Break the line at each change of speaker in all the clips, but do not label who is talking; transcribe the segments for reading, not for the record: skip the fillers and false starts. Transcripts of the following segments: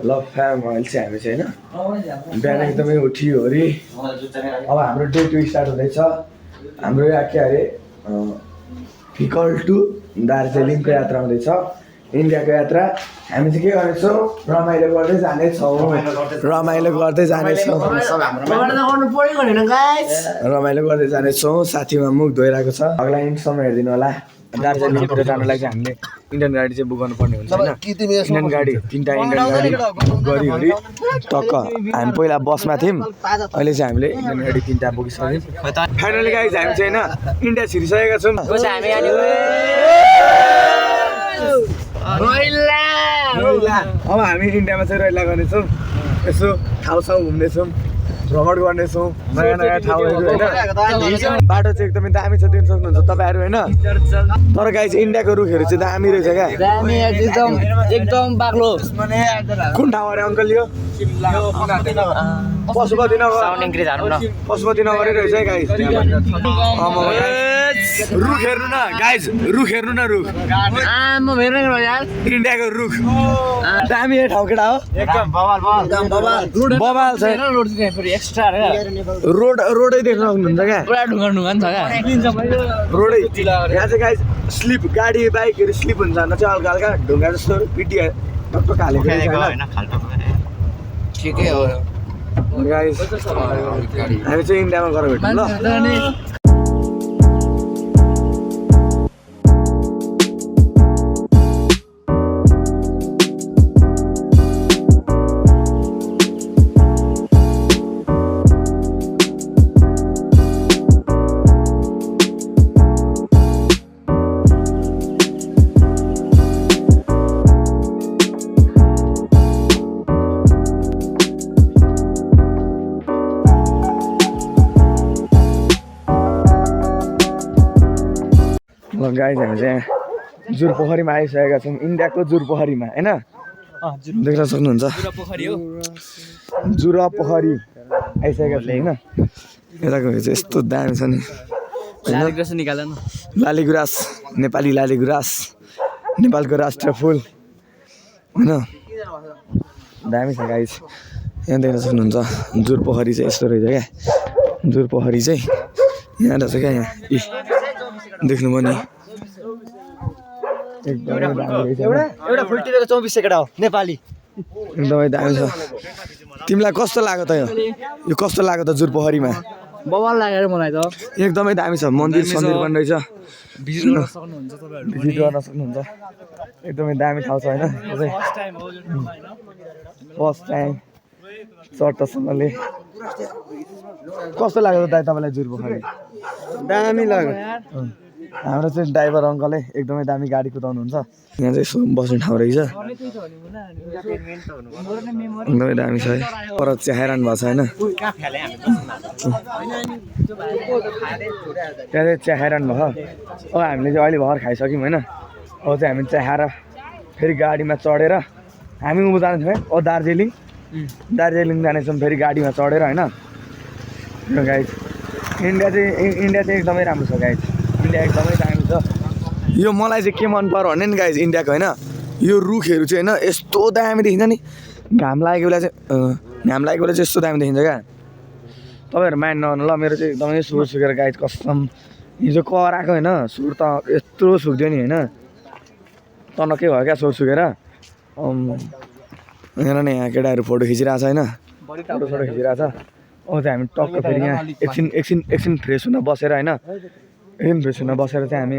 love fam अहिले चाहिँ हामी चाहिँ होइन बिहान एकदमै उठियो अरे अब हाम्रो डे 2 स्टार्ट हुँदैछ हाम्रो यहाँ के अरे फिकल टु दार्जिलिङको यात्रा हुँदैछ इन्डियाको यात्रा हामी चाहिँ के गर्नेछौँ रमाइलो गर्दै जानेछौँ रमाइलो गर्दै जानेछौँ साथीमा मुख धोइरहेको छ अगला इन्डसम्म हेरिदिनु होला दार्जिलिङतिर जानलाई चाहिँ हामीले इन्डियन गाडी चाहिँ बुक गर्नुपर्ने हुन्छ होइन इन्डियन गाडी 3टा इन्डियन गाडी गरिवरी टक्क हामी पहिला बसमा थियौँ अहिले चाहिँ हामीले इन्डियन गाडी 3टा बोकिसक्यौँ फाइनली गाइज हामी चाहिँ होइन इन्डिया छिरिसकेका छौँ अब हामी इन्डियामा चाहिँ रैला गर्नेछौँ यसो ठाउँ घुम्नेछौँ भ्रमण गर्नेछौँ नयाँ नयाँ ठाउँहरू होइन बाटो चाहिँ एकदमै दामी छ दिन सक्नुहुन्छ तपाईँहरू होइन तर गाई चाहिँ इन्डियाको रुखहरू चाहिँ दामी रहेछ क्या
एकदम बाक्लो
कुन ठाउँ अरे अङ्कल यो पशुपति नगरै रहेछ है गाई रुख हेर्नु न गाइज रुख हेर्नु न रुख इन्डियाको रुख दामी ठाउँ केटा हो बबाल छ रोडै देख्न सक्नुहुन्छ क्या रोडै यहाँ चाहिँ गाइज स्लिप गाडी बाइकहरू स्लिप हुन्छ भने चाहिँ हल्का हल्का ढुङ्गा जस्तो पिटिया टक्क हालेको
ठिकै हो
गाइज हामी चाहिँ इन्डियामा गएर भेट्छौँ ल गाइज हामी चाहिँ जुरपोखरीमा आइसकेका छौँ इन्डियाको जुरपोखरीमा होइन देख्न सक्नुहुन्छ जुरपोखरी आइसकेका छौँ होइन यताको चाहिँ यस्तो दामी छ नि लालीगुराँस नेपाली लालीगुराँस नेपालको राष्ट्रिय फुल होइन दामी छ गाइज यहाँ देख्न सक्नुहुन्छ जुरपोखरी चाहिँ यस्तो रहेछ क्या जुरपोखरी चाहिँ यहाँ रहेछ क्या यहाँ देख्नुभयो नि
एउटा फुल टिपेको 24 सेकेन्ड हो नेपाली
एकदमै दामी छ तिमीलाई कस्तो लाग्यो त यो कस्तो लाग्यो त जुरपोखरीमा
बवाल लागेर मलाई त
एकदमै दामी छ मन्दिर पनि रहेछ
भिजिट गर्न सक्नुहुन्छ
एकदमै दामी ठाउँ छ होइन फर्स्ट टाइम चट्टसँगले कस्तो लाग्यो दाइ तपाईँलाई जुरपोखरी
दामी लाग्यो
हाम्रो चाहिँ ड्राइभर अङ्कलले एकदमै दामी गाडी कुदाउनुहुन्छ यहाँ चाहिँ यसो बस्ने ठाउँ रहेछ एकदमै दामी छ है पर च्याहेरान भएको छ होइन त्यहाँ चाहिँ च्याहेरान भयो अब हामीले चाहिँ अहिले भर्खर खाइसक्यौँ होइन अब चाहिँ हामी च्याहेर फेरि गाडीमा चढेर हामी उ जानेछौँ है अब दार्जिलिङ जानेछौँ फेरि गाडीमा चढेर होइन गाइज इन्डिया चाहिँ एकदमै राम्रो छ गाइज इन्डिया एकदमै दामी छ यो मलाई चाहिँ के मन पर्यो भने नि गाइज इन्डियाको होइन यो रुखहरू चाहिँ होइन यस्तो दामी देखिन्छ नि घाम लागेको बेला चाहिँ यस्तो दामी देखिन्छ क्या तपाईँहरू मान्नु नगर्नु ल मेरो चाहिँ एकदमै सुर सुकेर गाइज कसम हिजो कराएको होइन सुर त यत्रो सुक्थ्यो नि होइन तनक्कै भयो क्या सुर सुकेर हेर न यहाँ केटाहरू फोटो खिचिरहेको छ होइन फोटो खिचिरहेको छ अब चाहिँ हामी टक्क फेरि यहाँ एकछिन फ्रेस हुन बसेर होइन एकछिन फ्रेस हुन बसेर चाहिँ हामी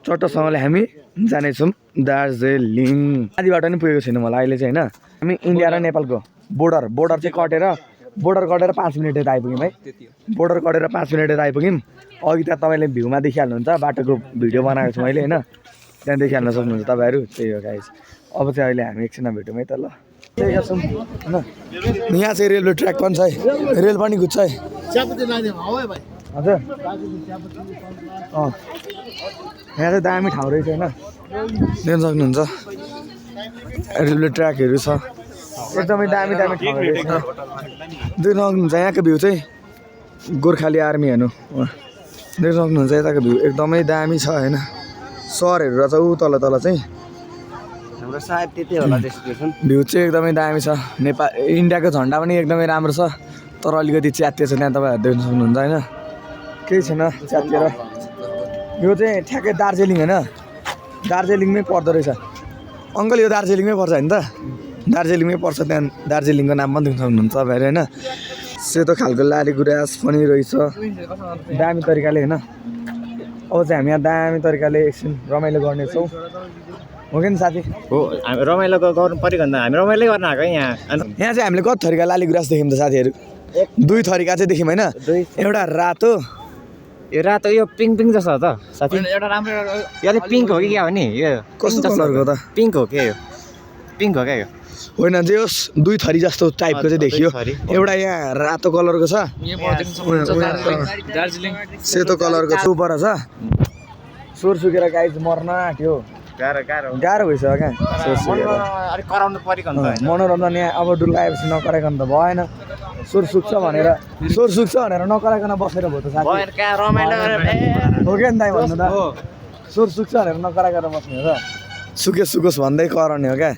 चट्टसँगले हामी जानेछौँ दार्जिलिङ आदिबाट नि पुगेको छैन मलाई अहिले चाहिँ होइन हामी इन्डिया र नेपालको बोर्डर चाहिँ कटेर 5 मिनट यता आइपुग्यौँ है बोर्डर कटेर 5 मिनट यता आइपुग्यौँ अघि त तपाईँले भ्यूमा देखिहाल्नुहुन्छ बाटोको भिडियो बनाएको छु मैले होइन त्यहाँ देखिहाल्न सक्नुहुन्छ तपाईँहरू त्यही हो गाइस अब चाहिँ अहिले हामी एकछिनमा भेटौँ है त ल त्यही छौँ होइन यहाँ चाहिँ रेलवे ट्र्याक पनि छ है रेल पनि कुद्छ है हजुर यहाँ चाहिँ दामी ठाउँ रहेछ होइन देख्न सक्नुहुन्छ रेलवे ट्र्याकहरू छ एकदमै दामी ठाउँ रहेछ देख्न सक्नुहुन्छ यहाँको भ्यू चाहिँ गोर्खाली आर्मी हेर्नु देख्न सक्नुहुन्छ यताको भ्यू एकदमै दामी छ होइन सहरहरू रहेछ ऊ तल चाहिँ
हाम्रो सायद त्यतै होला डेस्टिनेसन
भ्यू चाहिँ एकदमै दामी छ नेपाल इन्डियाको झन्डा पनि एकदमै राम्रो छ तर अलिकति च्यातिएको छ त्यहाँ तपाईँहरू देख्न सक्नुहुन्छ होइन केही छैन च्यातिएर यो चाहिँ ठ्याक्कै दार्जिलिङ होइन दार्जिलिङमै पर्दो रहेछ अङ्कल यो दार्जिलिङमै पर्छ होइन त दार्जिलिङमै पर्छ त्यहाँ दार्जिलिङको नाम पनि देख्न सक्नुहुन्छ तपाईँहरू होइन सेतो खालको लाली गुराँस पनि रहेछ दामी तरिकाले होइन अब चाहिँ हामी यहाँ दामी तरिकाले एकछिन रमाइलो गर्नेछौँ हो कि नि साथी
हो हामी रमाइलो गर्नु पऱ्यो भन्दा हामी रमाइलो गर्न आएको यहाँ
यहाँ चाहिँ हामीले कति थरीका लाली गुराँस देख्यौँ त साथीहरू 2 थरीका चाहिँ देख्यौँ होइन एउटा रातो
यो रातो यो पिङ्क जस्तो हो त साथी एउटा राम्रो यो चाहिँ पिङ्क हो कि क्या हो नि यो
कस्तो कलरको त
पिङ्क हो क्या यो पिङ्क हो क्या यो
होइन जे होस् 2 थरी जस्तो टाइपको चाहिँ देखियो एउटा यहाँ रातो कलरको छ सेतो कलरको सुपर छ स्वर सुकेर गाई मर्न आँट्यो गाह्रो भइसक्यो क्या स्वर सुकेर
अलिक कराउनु पऱ्यो नि त
मनोरञ्जन यहाँ अब डुलाएपछि नकराइकन त भएन स्वर सुक्छ भनेर नकराइकन बसेर भयो त साथी हो क्या नि दाइ भन्नु त स्वर सुक्छ भनेर नकराइकन बस्ने हो त सुकोस् भन्दै कराउने हो क्या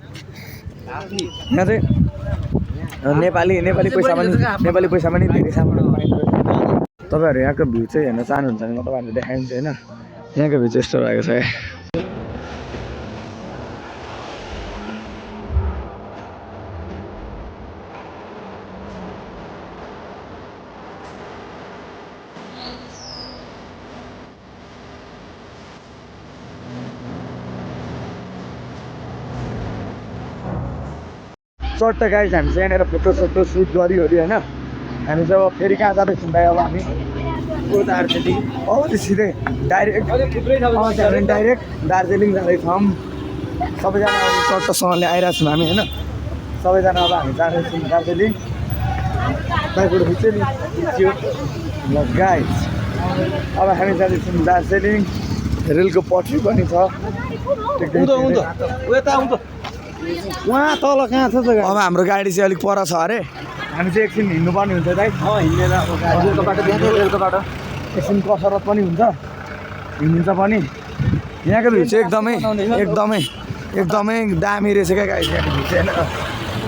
यहाँ चाहिँ नेपाली पैसा पनि धेरै सामान तपाईँहरू यहाँको भ्यू चाहिँ हेर्न चाहनुहुन्छ भने म तपाईँहरूले देखाइदिन्छु होइन यहाँको भ्यू चाहिँ यस्तो भएको छ चट्ट गाइज हामी चाहिँ यहाँनिर फोटो सुट गरिवरि होइन हामी चाहिँ अब फेरि कहाँ जाँदैछौँ दाइ अब हामी दार्जिलिङ अब त्यो सिधै डाइरेक्ट दार्जिलिङ जाँदैछौँ सबैजना अब चट्टसँगले आइरहेको छौँ हामी होइन सबैजना अब हामी जाँदैछौँ दार्जिलिङ बाइकबाट खिच्यो नि ल गाइज अब हामी जाँदैछौँ दार्जिलिङ रेलको पटरी पनि छ वहाँ तल कहाँ छ जग्गा अब हाम्रो गाडी चाहिँ अलिक पर छ अरे हामी चाहिँ एकछिन हिँड्नुपर्ने हुन्छ दाइ
हिँडेर रेलको बाटो
एकछिन कसरत पनि हुन्छ हिँडिन्छ पनि यहाँको भ्यू चाहिँ एकदमै दामी रहेछ क्या गाडी यहाँको भ्यू चाहिँ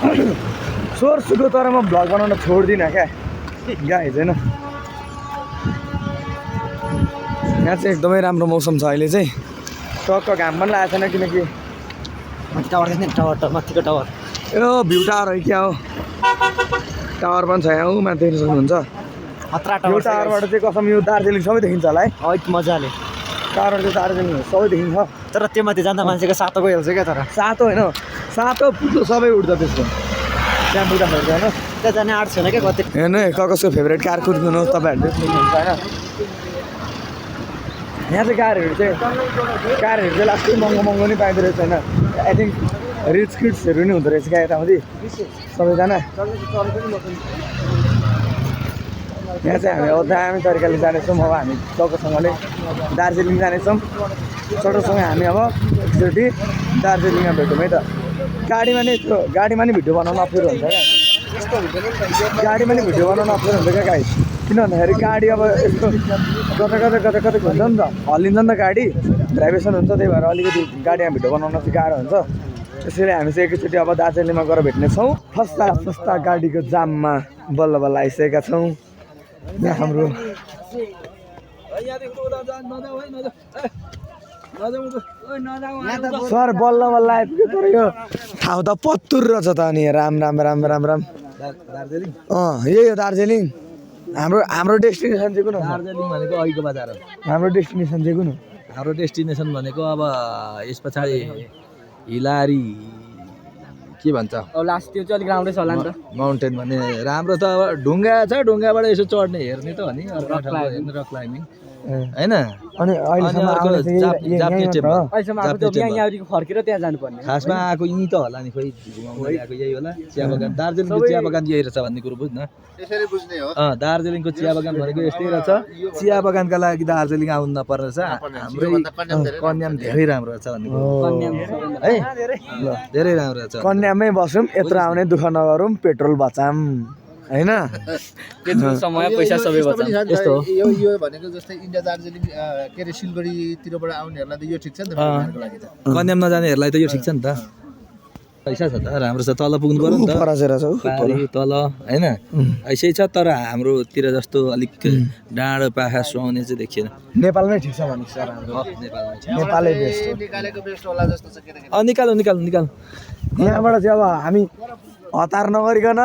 होइन स्वर सुको तर म भ्लग बनाउन छोड्दिनँ क्या गाइज होइन यहाँ चाहिँ एकदमै राम्रो मौसम छ अहिले चाहिँ टक्क घाम पनि लागेको छैन किनकि
माथिको टावर
यो भ्यू टावर हो क्या हो टावर पनि छ यहाँ माथि देख्न सक्नुहुन्छ यो टावरबाट चाहिँ कसम यो दार्जिलिङ सबै देखिन्छ होला है
मजाले
टावरबाट चाहिँ दार्जिलिङ सबै देखिन्छ
तर त्यो माथि जाँदा मान्छेको सातो गइहाल्छ क्या तर
सातो होइन सातो पुग्दो सबै उठ्छ त्यसको त्यहाँ पुग्दाखेरि होइन
त्यहाँ जाने आँट छैन क्या कति
हेर्नु कसको फेभरेट कार कुद्नु तपाईँहरूले देख्नुहुन्छ होइन यहाँ चाहिँ कारहरू चाहिँ लास्टै महँगो नि पाइँदो रहेछ होइन आई थिङ्क रिच किड्सहरू नि हुँदो रहेछ क्या यताउति सबैजना यहाँ चाहिँ हामी अब दामी तरिकाले जानेछौँ अब हामी चौकोसँगले दार्जिलिङ जानेछौँ छोटोसँग हामी अब एकचोटि दार्जिलिङमा भेटौँ है त गाडीमा नि भिडियो बनाउन अप्ठ्यारो हुन्छ क्या गाडीमा नि भिडियो बनाउन अप्ठ्यारो हुन्छ क्या गाडी किन भन्दाखेरि गाडी अब यस्तो कता हुन्छ नि त हल्लिन्छ नि त गाडी ड्राइभेसन हुन्छ त्यही भएर अलिकति गाडीमा भिडियो बनाउन चाहिँ गाह्रो हुन्छ त्यसैले हामी चाहिँ एकैचोटि अब दार्जिलिङमा गएर भेट्नेछौँ फस्ता गाडीको जाममा बल्ल आइसकेका छौँ यहाँ हाम्रो सर बल्ल आइपुग्यो तर यो ठाउँ त पत्तुर रहेछ त अनि राम दार्जिलिङ यही हो दार्जिलिङ हाम्रो डेस्टिनेसन चाहिँ कुन हो
दार्जिलिङ भनेको अहिलेको बजार हो
हाम्रो डेस्टिनेसन चाहिँ कुन हो
हाम्रो डेस्टिनेसन भनेको अब यस पछाडि हिलारी के भन्छ अब लास्ट त्यो चाहिँ अलिक राम्रै छ होला नि त
माउन्टेन भने राम्रो त अब ढुङ्गा छ ढुङ्गाबाट यसो चढ्ने हेर्ने त हो नि रक क्लाइम्बिङ हैन
अनि अहिलेसम्म
फर्केर त्यहाँ जानुपर्ने
खासमा आएको यहीँ त होला नि खोइ घुमाउनु आएको यही होला चिया बगान दार्जिलिङको चिया बगान यही रहेछ भन्ने कुरो बुझ्न
यसरी बुझ्ने हो
दार्जिलिङको चिया बगान भनेको यस्तै रहेछ चिया बगानका लागि दार्जिलिङ आउनु नपर्ने रहेछ हाम्रै कन्याम धेरै राम्रो रहेछ भन्ने कुरो है ल धेरै राम्रो रहेछ
कन्यामै बसौँ यत्रो आउने दुःख नगरौँ पेट्रोल बचाम हैन
समय पैसा सबै बच्चा
यस्तो हो
यो भनेको जस्तै इन्डिया दार्जिलिङ के अरे सिलगढीतिरबाट आउनेहरूलाई त यो ठिक छ नि त उनीहरूको लागि त
कन्याम नजानेहरूलाई त यो ठिक छ नि त पैसा छ त राम्रो छ तल पुग्नु पर्यो नि त
परासेर छ
पारी तल होइन ऐसै छ तर हाम्रोतिर जस्तो अलिक डाँडो पाखा सुहाउने चाहिँ देखिएन
नेपालमै ठिक छ भने सर हाम्रो नेपालै बेस्ट हो
निकालेको बेस्ट होला जस्तो छ केटाकेटी
निकाल निकाल निकाल
यहाँबाट चाहिँ अब हामी हतार नगरिकन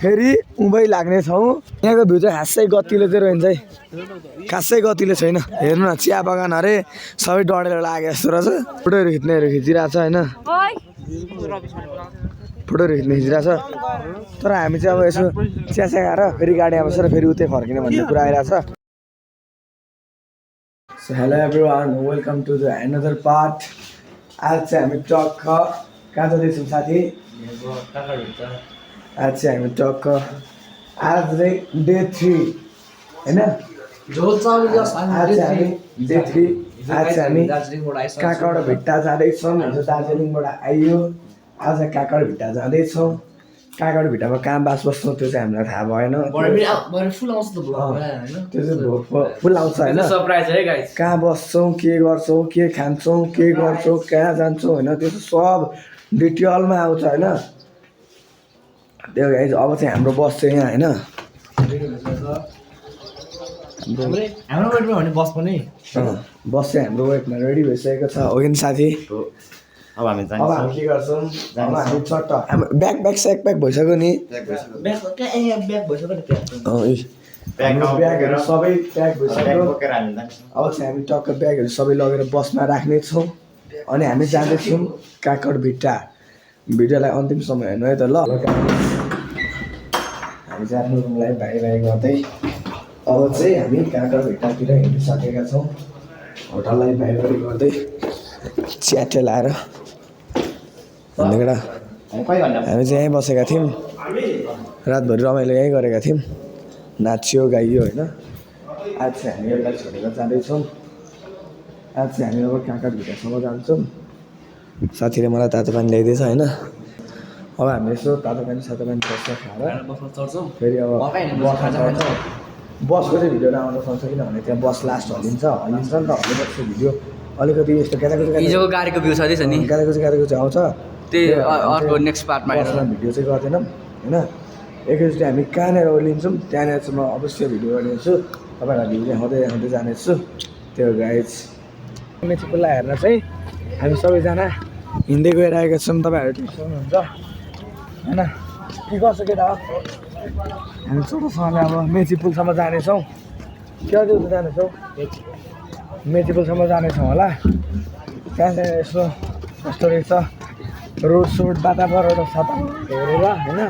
फेरि उँभै लाग्नेछौँ यहाँको भ्यू चाहिँ खासै गतिलो चाहिँ रहन्छ है खासै गतिलो छैन हेर्नु न चिया बगान अरे सबै डढेर लागे जस्तो रहेछ फोटोहरू खिचिरहेको छ होइन फोटोहरू खिचिरहेको छ तर हामी चाहिँ अब यसो चिया चिया खाएर फेरि गाडीमा बसेर फेरि उतै फर्किने भन्ने कुरा आइरहेको छ so hello everyone welcome to the another part आज चाहिँ हामी टक्क कहाँ जाँदैछौँ साथी आज चाहिँ हामी टक्क आज चाहिँ डे 3 होइन आज चाहिँ हामी डे 3 आज चाहिँ हामी काँक्रा भिट्टा जाँदैछौँ हिजो दार्जिलिङबाट आइयो आज काँक्रा भिट्टा जाँदैछौँ काँक्रा भिट्टामा कहाँ बास बस्छौँ त्यो चाहिँ हामीलाई थाहा भएन त्यो चाहिँ फुल आउँछ होइन कहाँ बस्छौँ के गर्छौँ के खान्छौँ के गर्छौँ कहाँ जान्छौँ होइन त्यो चाहिँ सब डिटेलमा आउँछ होइन त्यो गाइज अब चाहिँ हाम्रो बस चाहिँ यहाँ होइन बस चाहिँ हाम्रो वेटमा रेडी भइसकेको छ हो कि साथी अब हामी के गर्छौँ अब हामी चट्ट ब्याग स्याक प्याक भइसक्यो नि ब्यागहरू सबै प्याक भइसक्यो अब चाहिँ हामी टक्क ब्यागहरू सबै लगेर बसमा राख्नेछौँ अनि हामी जाँदैछौँ काँक्रा भिट्टा भिडियोलाई अन्तिम समय हेर्नु है त ल हामी चाहिँ आफ्नो रुमलाई भाइ गर्दै अब चाहिँ हामी काँक्रा भिट्टातिर हिँडिसकेका छौँ होटललाई भाइ गर्दै च्याटे लाएर भन्दैबाट हामी चाहिँ यहीँ बसेका थियौँ रातभरि रमाइलो यहीँ गरेका थियौँ नाच्यो गाइयो होइन आज चाहिँ हामी यसलाई छोडेर जाँदैछौँ आज चाहिँ हामी अब काँक्रा भिट्टासम्म जान्छौँ साथीले मलाई तातो पानी ल्याइदिएछ होइन अब हामी यसो तातो पानी सातो पानी बस्छ खाएर फेरि अब बसको चाहिँ भिडियो राम्रो पाउँछ किनभने त्यहाँ बस लास्ट हल्लिन्छ नि त हल्लिरहेको भिडियो अलिकति यस्तो
हिजोको गाडीको भ्यू छँदैछ नि
गाडीको चाहिँ आउँछ
त्यही अर्को नेक्स्ट पार्टमा
बसमा भिडियो चाहिँ गर्दैनौँ होइन एकैचोटि हामी कहाँनिर ओर्लिन्छौँ त्यहाँनिर चाहिँ म अवश्य भिडियो गरिदिन्छु तपाईँहरूलाई भिडियो देखाउँदै जानेछु त्यो गाइज मेची पुल्ला हेर्न चाहिँ हामी सबैजना हिँड्दै गइरहेका छौँ तपाईँहरू ठिक सक्नुहुन्छ होइन के गर्छ केटा हामी छोटोसँगले अब मेची पुलसम्म जानेछौँ क्या देऊ जानेछौँ मेची पुलसम्म जानेछौँ होला त्यहाँ चाहिँ यसो कस्तो रहेछ रोड सोड वातावरण सता हेरेर होइन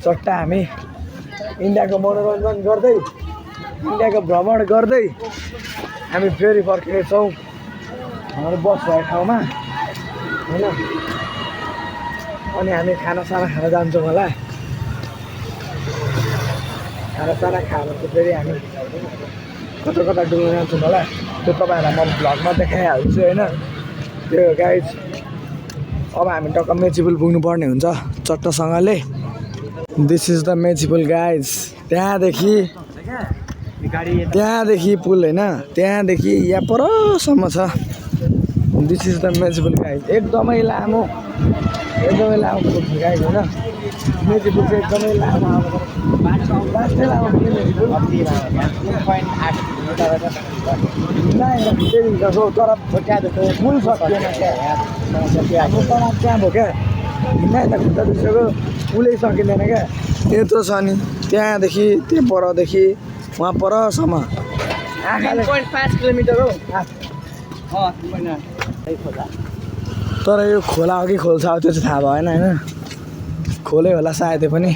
चट्टा हामी इन्डियाको मनोरञ्जन गर्दै इन्डियाको भ्रमण गर्दै हामी फेरि फर्किनेछौँ हाम्रो बस भएको ठाउँमा होइन अनि हामी खानासाना खान जान्छौँ होला खानासाना खाएर चाहिँ फेरि हामी कता कता डुल्न जान्छौँ होला त्यो तपाईँहरूलाई म भ्लगमा देखाइहाल्छु होइन त्यो गाइज अब हामी टक्क मेची पुल पुग्नुपर्ने हुन्छ चट्टसँगले दिस इज द मेची पुल गाइज त्यहाँदेखि पुल होइन त्यहाँदेखि यहाँ परसम्म छ दिस इज द मेची पुल गाइज एकदमै लामो पुल छ गाइज होइन मेची पुल चाहिँ एकदमै लामो लास्टै लामो पुल मेची पुल 1.8 तर पुल सकिएन क्या त्यहाँ भयो क्या हिँड्दा यता खुट्टा दुसरेको पुलै सकिँदैन क्या त्यत्रो छ नि त्यहाँदेखि त्यो परदेखि वहाँ परसम्म
3.5 किलोमिटर हो
तर यो खोला हो कि खोल्छ हो त्यो चाहिँ थाहा भएन होइन खोलै होला सायद पनि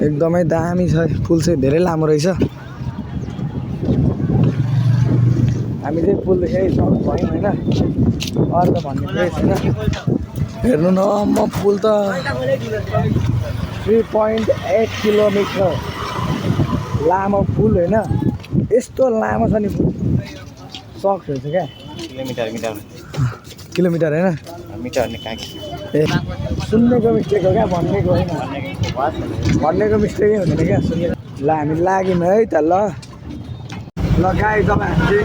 एकदमै दामी छ पुल चाहिँ धेरै लामो रहेछ हामी चाहिँ पुलदेखि सक्नु भयौँ होइन अरू त भन्ने केही छैन हेर्नु न म पुल त 3.8 किलोमिटर लामो पुल होइन यस्तो लामो छ नि पुल सक्छ हुन्छ क्या किलोमिटर होइन ए सुन्नेको मिस्टेक हो क्या भन्नेको होइन भन्नेको मिस्टेकै हुँदैन क्या सुन्ने ल हामी लाग्यौँ है त ल गाई तपाईँ हामी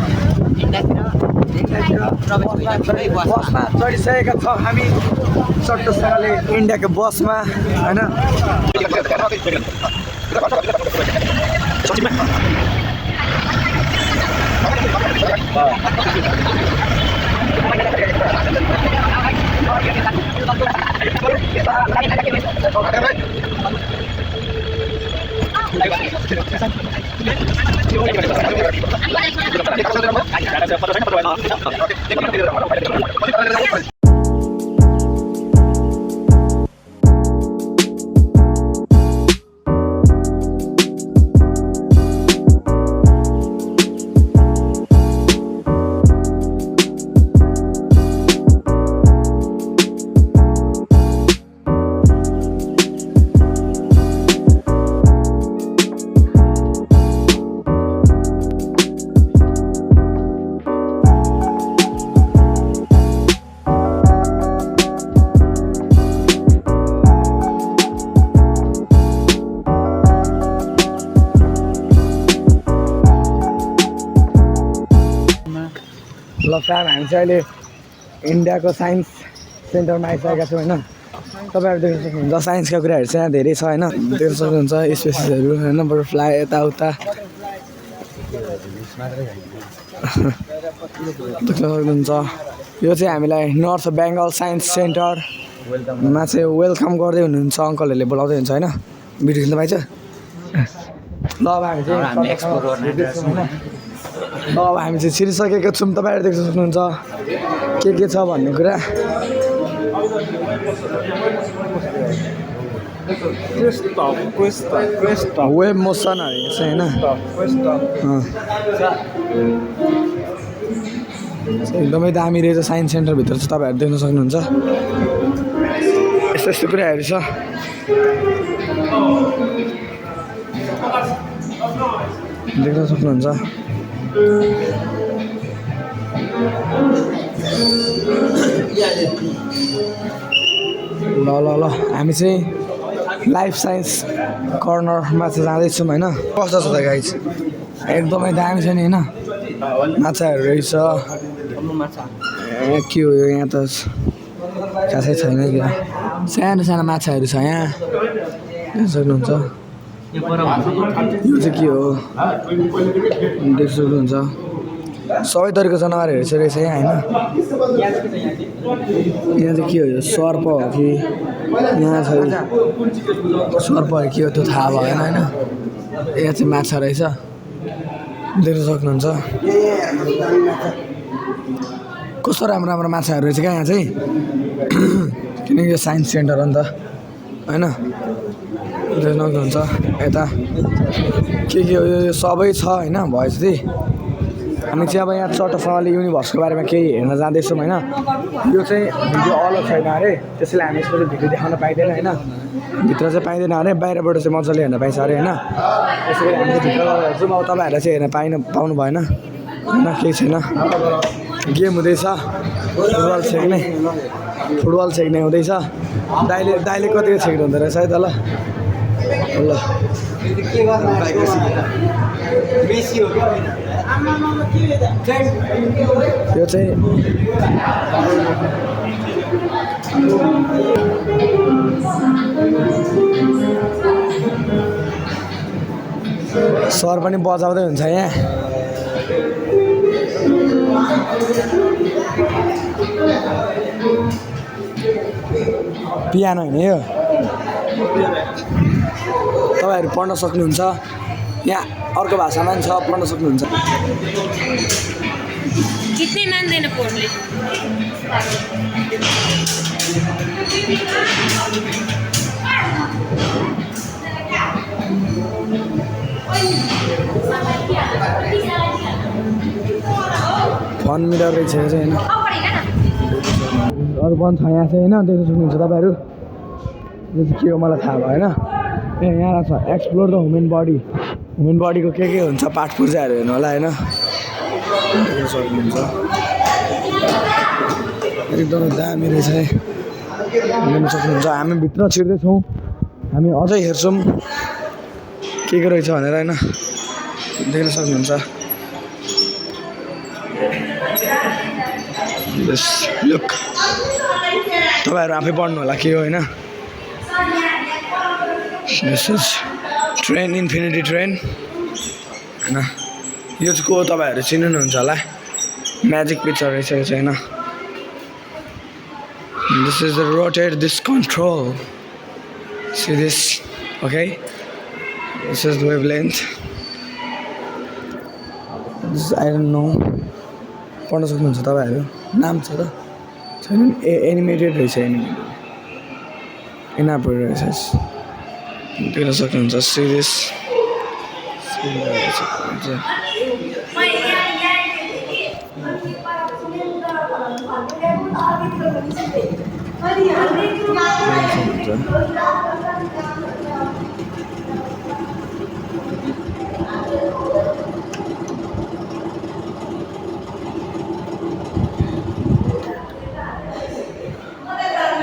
बसमा चढिसकेका छौँ हामी चट्टोसँगले इन्डियाको बसमा होइन ल फ्याम हामी चाहिँ अहिले इन्डियाको साइन्स सेन्टरमा आइसकेका छौँ होइन तपाईँहरू देख्न सक्नुहुन्छ साइन्सका कुराहरू चाहिँ यहाँ धेरै छ होइन देख्न सक्नुहुन्छ स्पेसिसहरू होइन बटरफ्लाई यताउता देख्न सक्नुहुन्छ यो चाहिँ हामीलाई नर्थ बेङ्गल साइन्स सेन्टरमा चाहिँ वेलकम गर्दै हुनुहुन्छ अङ्कलहरूले बोलाउँदै हुन्छ होइन भिडियो खिच्न पाइन्छ ल अब हामी चाहिँ अब हामी चाहिँ छिरिसकेको छौँ तपाईँहरू देख्न सक्नुहुन्छ के छ भन्ने कुरा वेब मोसनहरू चाहिँ होइन एकदमै दामी रहेछ साइन्स सेन्टरभित्र चाहिँ तपाईँहरू देख्न सक्नुहुन्छ यस्तो यस्तो कुराहरू छ देख्न सक्नुहुन्छ ल ल ल हामी चाहिँ लाइफ साइन्स कर्नरमा चाहिँ जाँदैछौँ होइन कस्तो छ त गाइस एकदमै दामी छ नि होइन माछाहरू रहेछ के हो यो यहाँ त खासै छैन कि सानो सानो माछाहरू छ यहाँ देख्न सक्नुहुन्छ यो चाहिँ के हो देख्न सक्नुहुन्छ सबै थरीको जनावरहरू चाहिँ रहेछ यहाँ होइन यहाँ चाहिँ के हो यो सर्प हो कि यहाँ चाहिँ सर्पहरू के हो त्यो थाहा भएन होइन यहाँ चाहिँ माछा रहेछ देख्न सक्नुहुन्छ कस्तो राम्रो राम्रो माछाहरू रहेछ क्या यहाँ चाहिँ किनकि यो साइन्स सेन्टर हो नि त होइन देख्न सक्नुहुन्छ यता के हो यो सबै छ होइन भएछ त्यही हामी चाहिँ अब यहाँ चट्टोसँगले युनिभर्सको बारेमा केही हेर्न जाँदैछौँ होइन यो चाहिँ भिडियो अलग छैन अरे त्यसैले हामी यसको चाहिँ भिडियो देखाउन पाइँदैन होइन भित्र चाहिँ पाइँदैन अरे बाहिरबाट चाहिँ मजाले हेर्न पाइन्छ अरे होइन त्यसैले हामी चाहिँ भित्र हेर्छौँ अब तपाईँहरूलाई चाहिँ हेर्न पाउनु भएन होइन केही छैन गेम हुँदैछ फुटबल छेक्ने हुँदैछ दाइले कतिको छेक्नु हुँदो रहेछ है त ल यो चाहिँ सर पनि बजाउँदै हुन्छ यहाँ पियानो होइन यो तपाईँहरू पढ्न सक्नुहुन्छ यहाँ अर्को भाषामा पनि छ पढ्न सक्नुहुन्छ
कितने मान्दैन पढ्ने
फन मिटर रहेछ चाहिँ होइन अरू पनि छ यहाँ चाहिँ होइन देख्न सक्नुहुन्छ तपाईँहरू यो चाहिँ के हो मलाई थाहा भएन ए यहाँ छ एक्सप्लोर द ह्युमन बडीको के हुन्छ पाठ पूजाहरू हेर्नु होला होइन देख्न सक्नुहुन्छ एकदमै दामी रहेछ है देख्न सक्नुहुन्छ हामी भित्र छिर्दैछौँ हामी अझै हेर्छौँ के रहेछ भनेर होइन देख्न सक्नुहुन्छ लुक तपाईँहरू आफै पढ्नु होला के हो होइन this is train infinity train होइन यो चाहिँ को तपाईँहरू चिन्नुहुन्छ होला म्याजिक पिक्चर रहेछ यो चाहिँ होइन this is the rotate this control see this okay this is the wavelength I don't know पढ्न सक्नुहुन्छ तपाईँहरू नाम छ त छैन एनिमेटेड रहेछ एनापोड रहेछ देख्न सक्नुहुन्छ सिरियस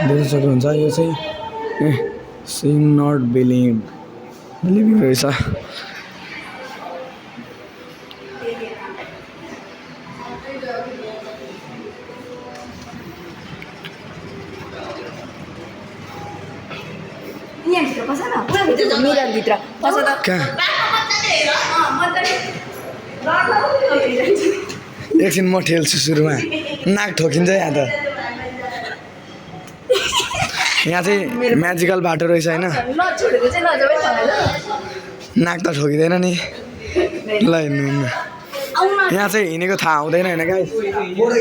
देख्न सक्नुहुन्छ यो चाहिँ सिङ नट बिलिभिङ रहेछ
मिररभित्र
कहाँ एकछिन म ठेल्छु सुरुमा नाक ठोकिन्छ यहाँ त यहाँ चाहिँ म्याजिकल बाटो रहेछ होइन नाक त ठोकिँदैन नि ल हिँड्नु हिँड्नु यहाँ चाहिँ हिँडेको थाहा हुँदैन होइन गाइस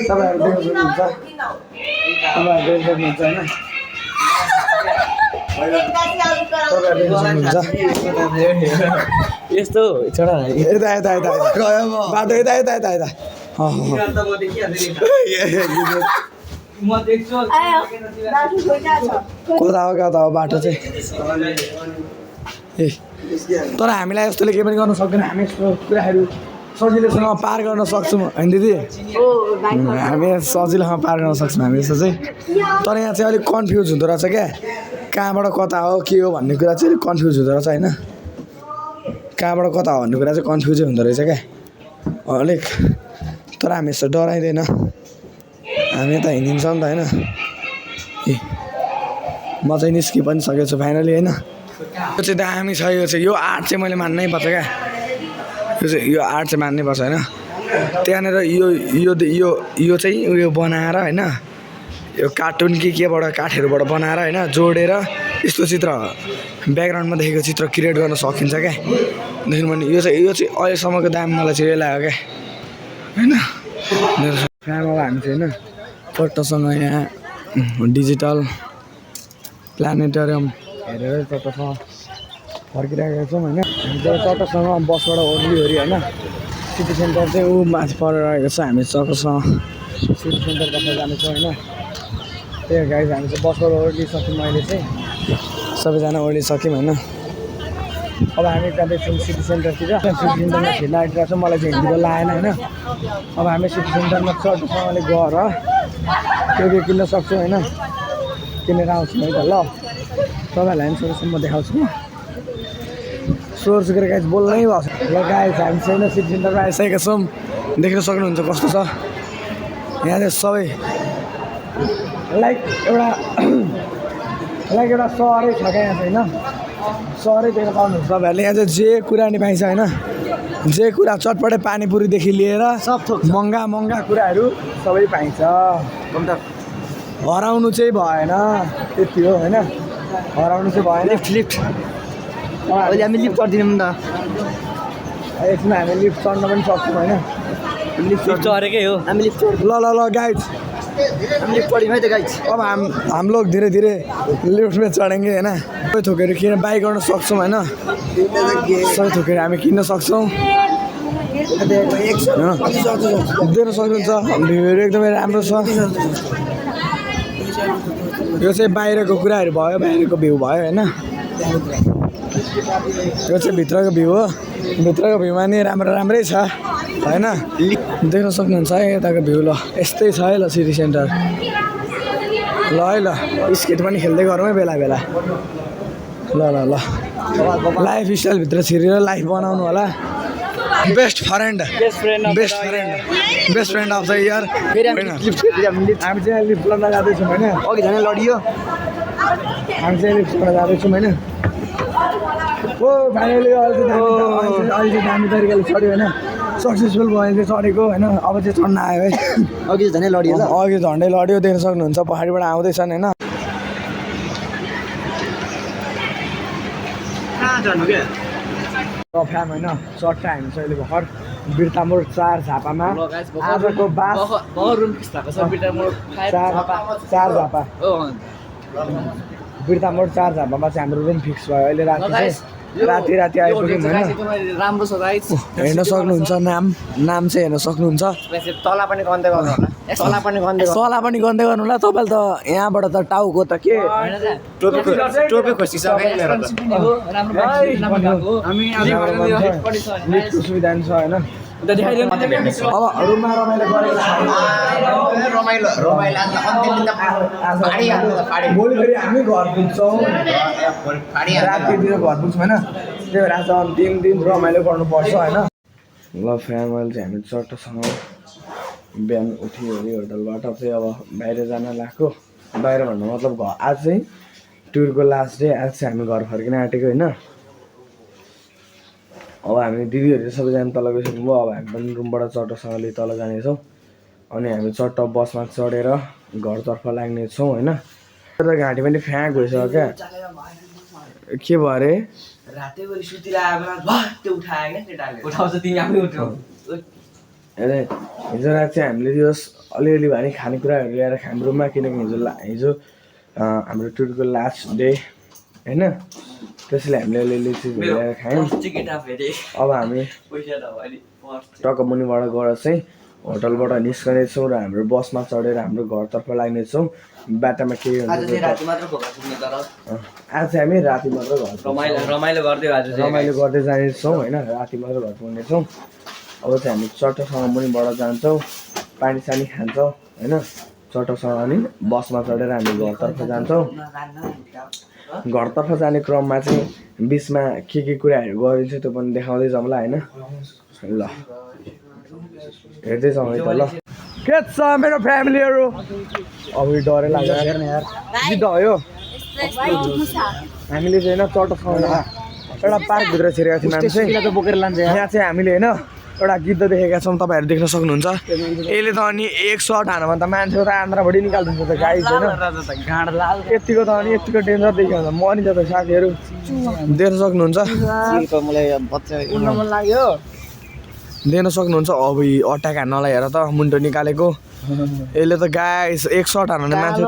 तपाईँहरू देख्न सक्नुहुन्छ होइन
यस्तो छोडा
यता यता यता बाटो यता यता यता यता कता हो बाटो चाहिँ ए तर हामीलाई यस्तोले केही पनि गर्न सक्दैन हामी यस्तो कुराहरू सजिलोसँग पार गर्न सक्छौँ होइन दिदी हामी सजिलोसँग पार गर्न सक्छौँ हामी यस्तो चाहिँ तर यहाँ चाहिँ अलिक कन्फ्युज हुँदो रहेछ क्या कहाँबाट कता हो के हो भन्ने कुरा चाहिँ अलिक कन्फ्युज हुँदो रहेछ होइन कहाँबाट कता हो भन्ने कुरा चाहिँ कन्फ्युजै हुँदो रहेछ क्या अलिक तर हामी यस्तो डराइँदैन हामी त हिँडिन्छ नि त होइन ए म चाहिँ निस्कि पनि सकेको छु फाइनली होइन यो चाहिँ दामी छ यो चाहिँ यो आर्ट चाहिँ मैले मान्नै पर्छ क्या यो आर्ट चाहिँ मान्नै पर्छ होइन त्यहाँनिर यो चाहिँ उयो बनाएर होइन यो कार्टुन केबाट काठहरूबाट बनाएर होइन जोडेर यस्तो चित्र ब्याकग्राउन्डमा देखेको चित्र क्रिएट गर्न सकिन्छ क्या देख्नु भने यो चाहिँ अहिलेसम्मको दाम मलाई चाहिँ यो लाग्यो क्या होइन अब हामी चाहिँ होइन टोटोसँग यहाँ डिजिटल प्लानेटोरियम हेरेर टोटोसँग फर्किरहेका छौँ होइन हामी जब टोटोसँग बसबाट ओर्ली होइन सिटी सेन्टर चाहिँ ऊ माथि परिरहेको छ हामी टोटोसँग सिटी सेन्टरतर्फ जानेछौँ होइन त्यही गाइज हामी चाहिँ बसबाट ओर्लिसक्यौँ अहिले चाहिँ सबैजना ओर्लिसक्यौँ होइन अब हामी जाँदैछौँ सिटी सेन्टरतिर सिटी सेन्टरमा खेल्न आइरहेको छ मलाई चाहिँ हिँड्नु लागेन होइन अब हामी सिटी सेन्टरमा टोटोसँगले गएर के किन्न सक्छौँ होइन किनेर आउँछौँ है त ल तपाईँहरूलाई पनि सोरसम्म देखाउँछु म सोर सुकेर गाइज बोल्नै भएको छ ल गाइज हामी चाहिँ सिटी सेन्टरमा आइसकेका छौँ देख्न सक्नुहुन्छ कस्तो छ यहाँ चाहिँ सबै लाइक एउटा सहरै छ क्या यहाँ चाहिँ होइन सहरै देख्न पाउनुहुन्छ तपाईँहरूले यहाँ चाहिँ जे कुरा नि पाइन्छ होइन जे कुरा चटपटे पानीपुरीदेखि लिएर सब थोक महँगा महँगा कुराहरू सबै पाइन्छ हराउनु चाहिँ भएन त्यति हो होइन हराउनु चाहिँ भएन लिफ्ट अहिले हामी लिफ्ट गरिदिनौँ नि त यसमा हामी लिफ्ट चढ्न पनि सक्छौँ होइन लिफ्ट
चढेकै हो
हामी लिफ्ट ल गाइड हम लिफ्ट पढ्यौँ है त गाइज अब हम लोग धीरे धीरे लिफ्ट में चढेंगे होइन सबै थोकहरू किन बाई गर्न सक्छौँ होइन सबै थोकहरू हामी किन्न सक्छौँ देख्न सक्नुहुन्छ भ्यूहरू एकदमै राम्रो छ यो चाहिँ बाहिरको कुराहरू भयो बाहिरको भ्यू भयो होइन यो चाहिँ भित्रको भ्यू हो भित्रको भ्यूमा नि राम्रै छ होइन देख्न सक्नुहुन्छ है यताको भ्यू ल यस्तै छ है ल सिटी सेन्टर ल है ल स्केट पनि खेल्दै गरौँ है बेला बेला ल लाइफ स्टाइलभित्र छिरेर लाइफ बनाउनु होला best friend of the year हामी चाहिँ लिफ्ट गर्न जाँदैछौँ होइन
अघि झन् लडियो
हामी चाहिँ लिफ्ट गर्न जाँदैछौँ होइन ओ फाइनली अहिले चाहिँ दामी तरिकाले चढ्यो होइन सक्सेसफुल भयो चाहिँ चढेको होइन अब चाहिँ चढ्न आयो है
अघि झन् लडियो ल
अघि झन्डै लड्यो देख्न सक्नुहुन्छ पहाडीबाट आउँदैछन् होइन फ्याम होइन चट्टा हामी चाहिँ अहिले भर्खर बिर्तामोड 4 झापामा आजको बास 4 झापा बिर्तामोड 4 झापामा चाहिँ हाम्रो रुम फिक्स भयो अहिले राति आइपुग्यौँ होइन
राम्रो छ गाइस
हेर्न सक्नुहुन्छ नाम चाहिँ हेर्न सक्नुहुन्छ
तला पनि गन्दै गर्नु होला तला पनि गन्दै
सला पनि गन्दै गर्नु होला तपाईँले त यहाँबाट त टाउको त के
टोपी खोसिसक्यो
लिफ्टको सुविधा नि छ होइन अब रुममा रमाइलो भोलि फेरि हामी घर पुग्छौँ रातितिर घर पुग्छौँ होइन त्यही भएर आज अन्तिम दिन रमाइलो गर्नुपर्छ होइन ल फ्यामिली चाहिँ हामी चट्टसँग बिहान उठ्यो अरे होटलबाट चाहिँ अब बाहिर जान लाग्यो बाहिर भन्नु मतलब आज चाहिँ टुरको लास्ट डे आज चाहिँ हामी घर फर्किन आँटेको होइन अब हामी दिदीहरू सबैजना तल गइसक्नुभयो अब हामी पनि रुमबाट चट्टसँगले तल जानेछौँ अनि हामी चट्ट बसमा चढेर घरतर्फ लाग्नेछौँ होइन घाँटी पनि फ्याँक भइसक्यो क्या के भयो अरे
रातैभरि सुतिरहेको उठाउँछ तिमी आफै उठाउ
अरे हिजो रात चाहिँ हामीले त्यो अलिअलि भारी खानेकुराहरू ल्याएर हाम्रो रुममा किनकि हिजो हाम्रो टुरको लास्ट डे होइन त्यसैले हामीले अलिअलि चिजहरू ल्याएर खायौँ अब हामी टक्क मुनिबाट गएर चाहिँ होटलबाट निस्कनेछौँ र हाम्रो बसमा चढेर हाम्रो घरतर्फ लाग्नेछौँ बाटोमा के हुन्छ आज चाहिँ हामी राति मात्र घर
रमाइलो
गर्दै जानेछौँ होइन राति मात्र घर पुग्नेछौँ अब चाहिँ हामी चट्टसँग मुनिबाट जान्छौँ पानी सानी खान्छौँ होइन चट्टसँग अनि बसमा चढेर हामी घरतर्फ जान्छौँ घरतर्फ जाने क्रममा चाहिँ बिचमा के कुराहरू गरिन्छ त्यो पनि देखाउँदै जाउँला होइन ल हेर्दै जाउँ है त ल के छ मेरो फ्यामिलीहरू अब यो डरै लाग्यो जिद्द भयो हामीले चाहिँ होइन चट्टसँग एउटा पार्कभित्र छिरेको थियौँ हामी चाहिँ
बोकेर लान्छ
यहाँ चाहिँ हामीले होइन एउटा गिद्ध देखेका छौँ तपाईँहरू देख्न सक्नुहुन्छ यसले त अनि एक सर्ट हान्यो भने त मान्छे त आन्द्राभरि निकालिदिन्छ त गाई छैन यतिको त अनि यतिको डेन्जर देखियो भने मरिन्छ त साथीहरू देख्न सक्नुहुन्छ देख्न सक्नुहुन्छ अब अट्याक हान्नलाई हेर त मुन्टो निकालेको यसले त गाई एक सर्ट हान्यो भने मान्छे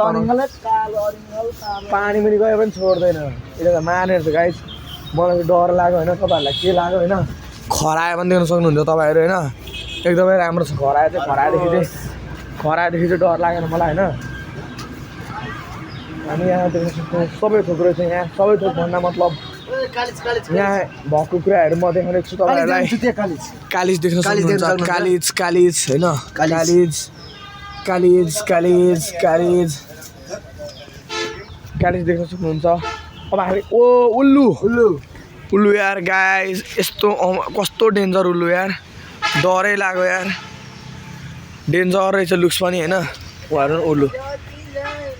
पानी पनि गयो पनि छोड्दैन यसले त मानेर त गाई मलाई चाहिँ डर लाग्यो होइन तपाईँहरूलाई के लाग्यो होइन खरायो भने देख्न सक्नुहुन्छ तपाईँहरू होइन एकदमै राम्रो छ खरायो चाहिँ खरायोदेखि चाहिँ डर लागेन मलाई होइन हामी यहाँ देख्न सक्छौँ सबै थोक रहेछ यहाँ सबै थोक भन्दा मतलब यहाँ भएको कुराहरू म देखाउने छु तपाईँहरूलाई कालिज देख्न सक्नुहुन्छ कालिज होइन कालिज देख्न सक्नुहुन्छ अब हामी उल्लु यार गाइस यस्तो कस्तो डेन्जर उल्लु यार डरै लाग्यो यार डेन्जर रहेछ लुक्स पनि होइन उहाँहरू उल्लु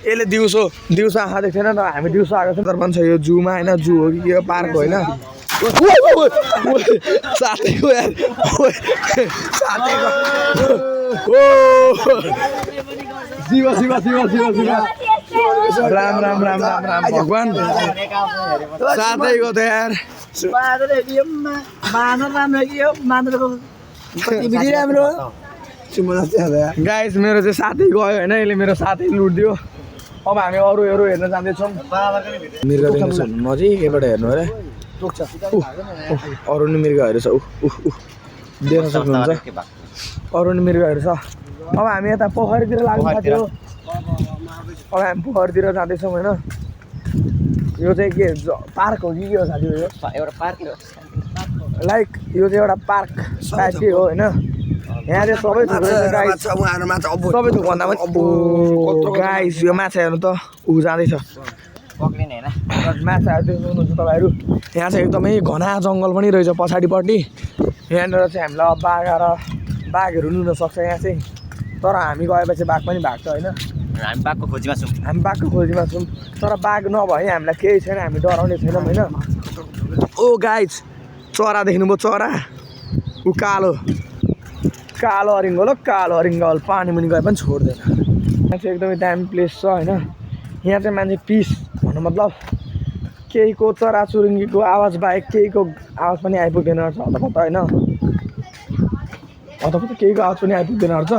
यसले दिउँसो आँखा देख्दैन त हामी दिउँसो आएको थियौँ तर पनि छ यो जूमा होइन जू हो कि यो पार्क होइन साथैको यार राम भगवान् साथैको त यार गाइस मेरो चाहिँ साथी गयो होइन यसले मेरो साथी लुटिदियो अब हामी अरू हेर्न जाँदैछौँ मिर्गा देख्न सक्नु नजिकैबाट हेर्नु अरे अरू नि मिर्गाहरू छ देख्न सक्नुहुन्छ अरू नि मिर्गाहरू छ अब हामी यता पोखरीतिर लाग्नु पर्यो अब हामी पोखरीतिर जाँदैछौँ होइन यो चाहिँ के पार्क हो कि के हो साथी यो
एउटा पार्क
लाइक यो चाहिँ एउटा पार्क टाइप के हो होइन यहाँ चाहिँ सबै थोक सबै थोक भन्दा पनि गाइस यो माछा हेर्नु त जाँदैछ माछाहरू देख्नुहुन्छ तपाईँहरू यहाँ चाहिँ एकदमै घना जङ्गल पनि रहेछ पछाडिपट्टि यहाँनिर चाहिँ हामीलाई अब बाघहरू नुन सक्छ यहाँ चाहिँ तर हामी गएपछि बाघ पनि भाग्छ होइन
हामी बाघको खोजीमा छौँ
हामी बाघको खोजीमा छौँ तर बाघ नभए हामीलाई केही छैन हामी डराउने छैनौँ होइन ओ गाइज चरा देख्नुभयो चरा ऊ कालो हरिङ्गल कालो हरिङ्गल पानी मुनि गए पनि छोड्दैन यहाँ चाहिँ एकदमै दामी प्लेस छ होइन यहाँ चाहिँ मान्छे पिस भन्नु मतलब केहीको चराचुरुङ्गीको आवाज बाहेक केहीको आवाज पनि आइपुग्दैन रहेछ हतपत होइन हतपत केहीको आवाज पनि आइपुग्दैन रहेछ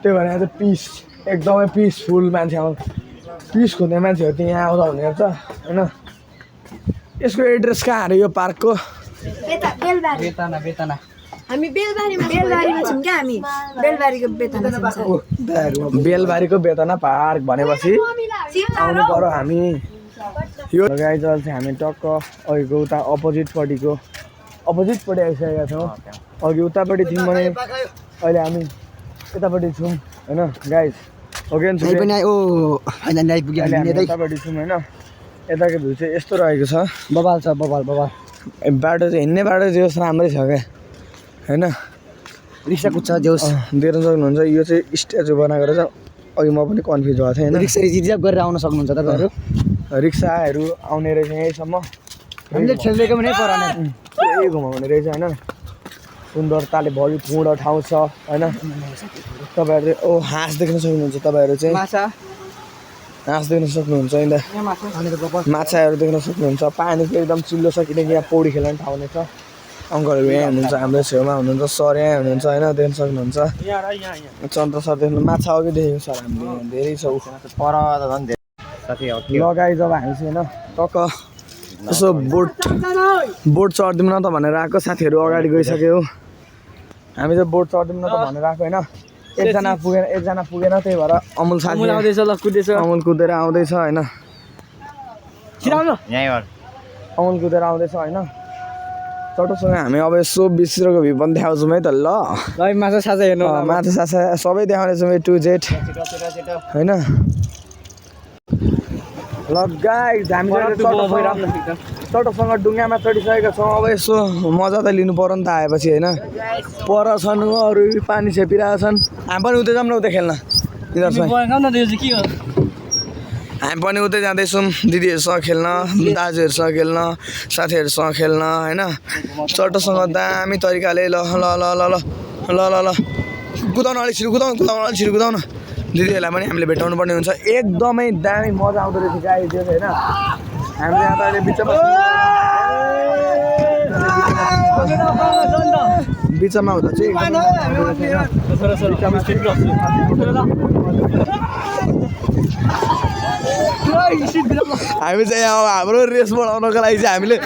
त्यही भएर यहाँ चाहिँ पिस एकदमै पिसफुल मान्छे आउँछ पिस खोज्ने मान्छेहरू चाहिँ यहाँ आउँदा हुने रहेछ होइन यसको एड्रेस कहाँ अरे यो पार्कको
हामी बेलबारीमा छौँ क्या हामी बेलबारीको बेतना छौँ
बेलबारीको बेतना पार्क भनेपछि आउनु पर्यो हामी यो गाइज चाहिँ हामी टक्क अघिको उता अपोजिटपट्टि आइसकेका छौँ अघि उतापट्टि थियौँ भने अहिले हामी यतापट्टि छौँ होइन गाइज उतापट्टि छौँ होइन यताको भ्यू चाहिँ यस्तो रहेको छ
बबाल छ बबाल
बाटो चाहिँ हिँड्ने बाटो चाहिँ होस् राम्रै छ क्या होइन
रिक्सा कुद्छ जोस्
देख्न सक्नुहुन्छ यो चाहिँ स्ट्याचु बनाएको रहेछ अघि म पनि कन्फ्युज भएको थिएँ होइन
रिक्सा रिजर्भ गरेर आउन सक्नुहुन्छ तपाईँहरू
रिक्साहरू आउने रहेछ यहीँसम्म
हामीले खेल्देको पनि पराने
पुरै घुमाउने रहेछ होइन सुन्दरताले भरिपूर्ण ठाउँ छ होइन तपाईँहरू ओ हाँस देख्न सक्नुहुन्छ तपाईँहरू चाहिँ हाँस देख्न सक्नुहुन्छ होइन माछाहरू देख्न सक्नुहुन्छ पानीको एकदम चिल्लो छ किनकि यहाँ पौडी खेल्ने ठाउँ नै छ अङ्कलहरू यहाँ हुनुहुन्छ हाम्रो छेउमा हुनुहुन्छ सर यहाँ हुनुहुन्छ होइन देख्न सक्नुहुन्छ चन्द्र सर देख्नु माछा अघि देखेको सर हामीले यहाँ धेरै छ
पर त झन् धेरै साथी हो
लगाइ जब हामी चाहिँ होइन टक्क यसो बोट चढिदिउँ न त भनेर आएको साथीहरू अगाडि गइसक्यो हामी चाहिँ बोट चढिदिउँ न त भनेर आएको होइन एकजना पुगेन त्यही भएर अमुल साथी अमुल कुदेर आउँदैछ होइन अमुल कुदेर आउँदैछ होइन चटोसँग हामी अब यसो बिचतिरको भ्यू पनि देखाउँछौँ है त ल
माछा साछा हेर्नु
माछा साछा सबै देखाउनेछौँ ए टु जेड होइन ल गाइस हामी चटोसँग डुङ्गामा चढिसकेका छौँ अब यसो मजा त लिनु पर्यो नि त आएपछि होइन पर छन् अरू पानी छेपिरहेको छन् हामी पनि उतै जाऊँ न उतै खेल्न हामी पनि उतै जाँदैछौँ दिदीहरूसँग खेल्न दाजुहरूसँग खेल्न साथीहरूसँग खेल्न होइन चटोसँग दामी तरिकाले ल ल ल ल ल ल ल ल कुदाउन अलिक छिटो कुदाउन दिदीहरूलाई पनि हामीले भेटाउनु पर्ने हुन्छ एकदमै दामी मजा आउँदो रहेछ गाई त्यो होइन हामीले यहाँ त अहिले बिचमा हुँदा चाहिँ हामी चाहिँ अब हाम्रो रेस बढाउनको लागि चाहिँ हामीले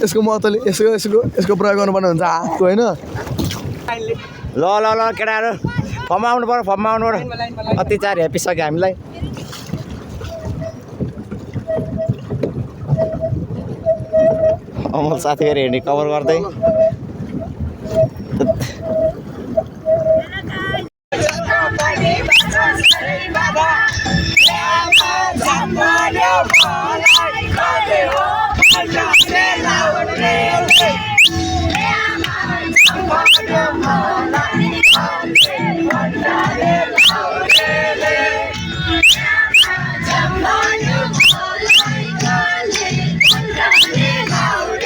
यसको महत्त्वले यसको प्रयोग गर्नुपर्ने हुन्छ हातको होइन
ल केटाहरू फर्ममा आउनु पर्यो अत्याचार हेपिसक्यो हामीलाई अमल साथीहरू हेर्ने कभर गर्दै